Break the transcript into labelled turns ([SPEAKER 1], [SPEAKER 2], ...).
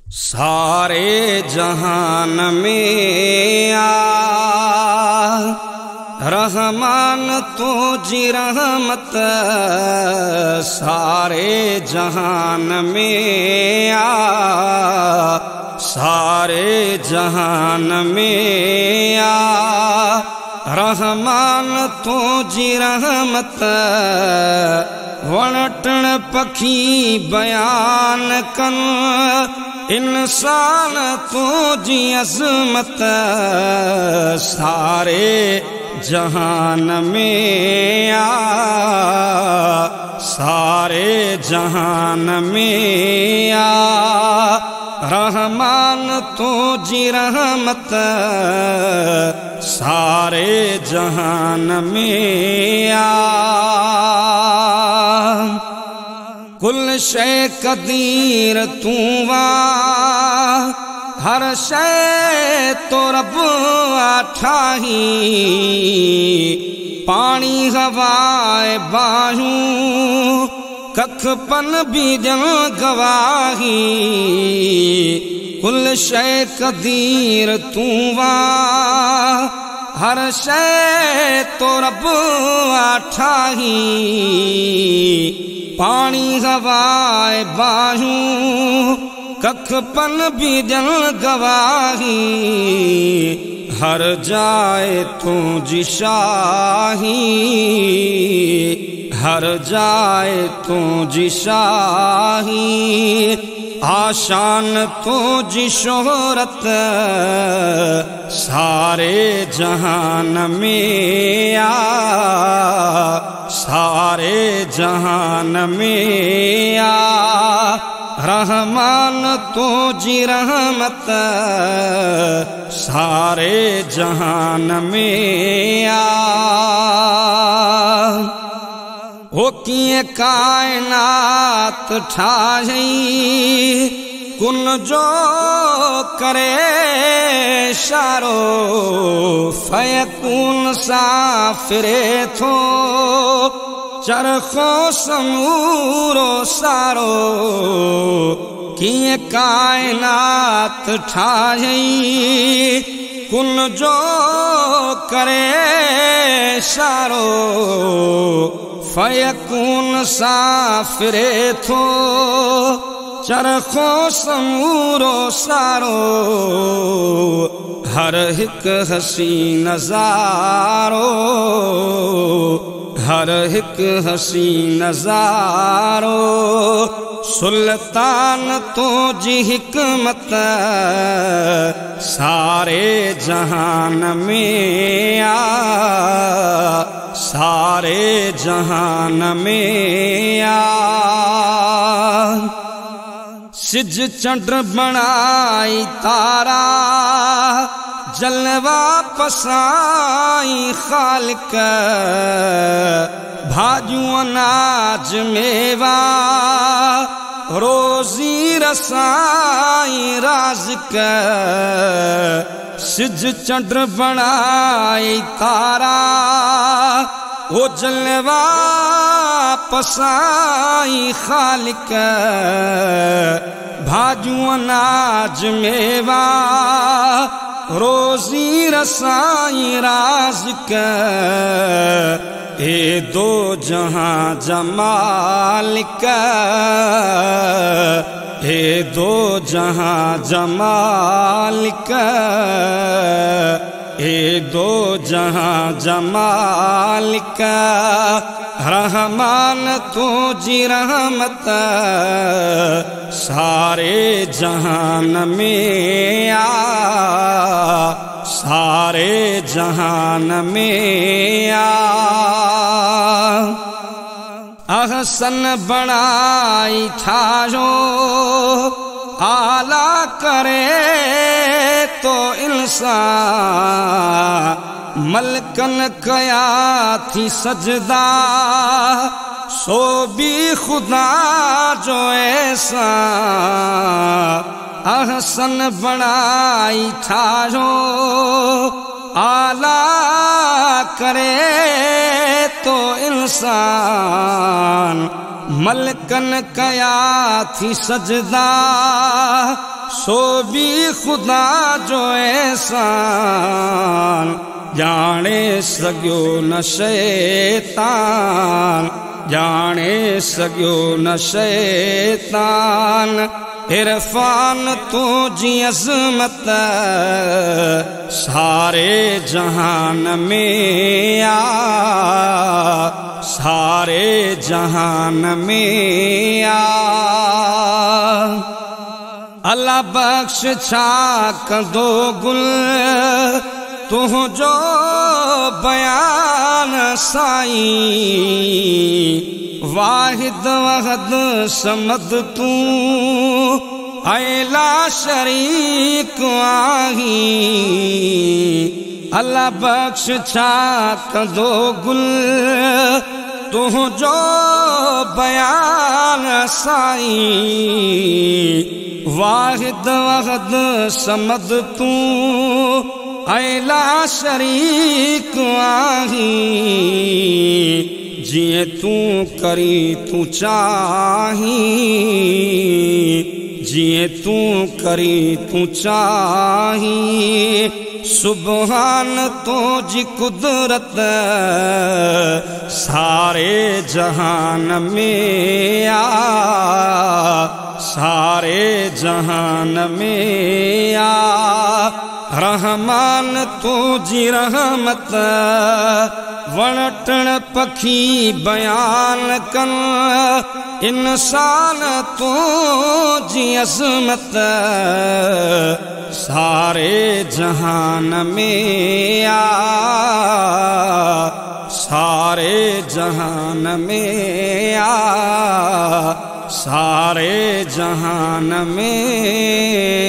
[SPEAKER 1] सारे जहान में रहमान तुझी रहमत, सारे जहान में सारे जहान में रहमान तुझी रहमत। वणटण पखी बयान कन इंसान तुझी अज़मत, सारे जहान में सारे जहान में रहमान तुझी रहमत, सारे जहान में कुल शै कदीर तू हर शै तो रब ठाही। पानी हवाए बाहू कख पन बीजन गवाही। कुल शै कदीर तू हर शै तो रब ठाही। पानी हवाए बाहू कख पन बीजन गवाही। हर जाए तुझी शाही, हर जाए तुझी शाही। आशान तुझी शोहरत, सारे जहान में सारे जहान में रहमान तुझी रहमत, सारे जहान में हो किए कायनात ठाही। कुन जो करे शारो फयकून सा फिरे थो। चरखो समूरो सारो किए कायनात ठाही। कुन जो करे शारो फयकून सा फिरे थो। चरखो समूरो सारो हर हिक हसी नजारो, हर हिक हसी नजारो। सुल्तान तुझी हिकमत, सारे जहान में सारे जहान में सिज चंद्र बनाई तारा जलवा पसाई खालिक। भाजू अनाज मेवा रोजी रसाई राज़िक। सिज चंद्र बनाई तारा वो जलवा पसाई खालिक। भाजू अनाज मेवा रोजी रसाई राज़िक। ए दो जहां जमालिक, ए दो जहां जमालिक। ए दो जहां जमालिक। रहमान तुझी रहमत, सारे जहान में सारे जहान में अहसन बनाई ठाजो आला करे तो इंसान। मलकन कया थी सजदा सो भी खुदा जो ऐसा। अहसन बनाई ठाजो आला करे तो इंसान। मलकन कया थी सजदा सो भी खुदा जो एहसान जाने सघियो न शैतान जाने सघियो न शैतान इरफान तुझी अज़मत सारे जहान में आ सारे जहान में आ अल्लाह बख्श छा कंदो गुल तुझो बयान साईं वाहिद वहद समद तू अला शरीक आही अल्लाह बख्श छा कंदो गुल तुझो बयान साईं वाहिद वहद समद तू अला शरीक आही जिए तू करी तू चाही जिए तू करी तू चाही सुबहान तुझी कुदरत सारे जहान में आ सारे जहान में आ रहमान तुझी रहमत वणटण पखी बयान कन इंसान तुझी अज़मत सारे जहान में आ सारे जहान में आ सारे जहान में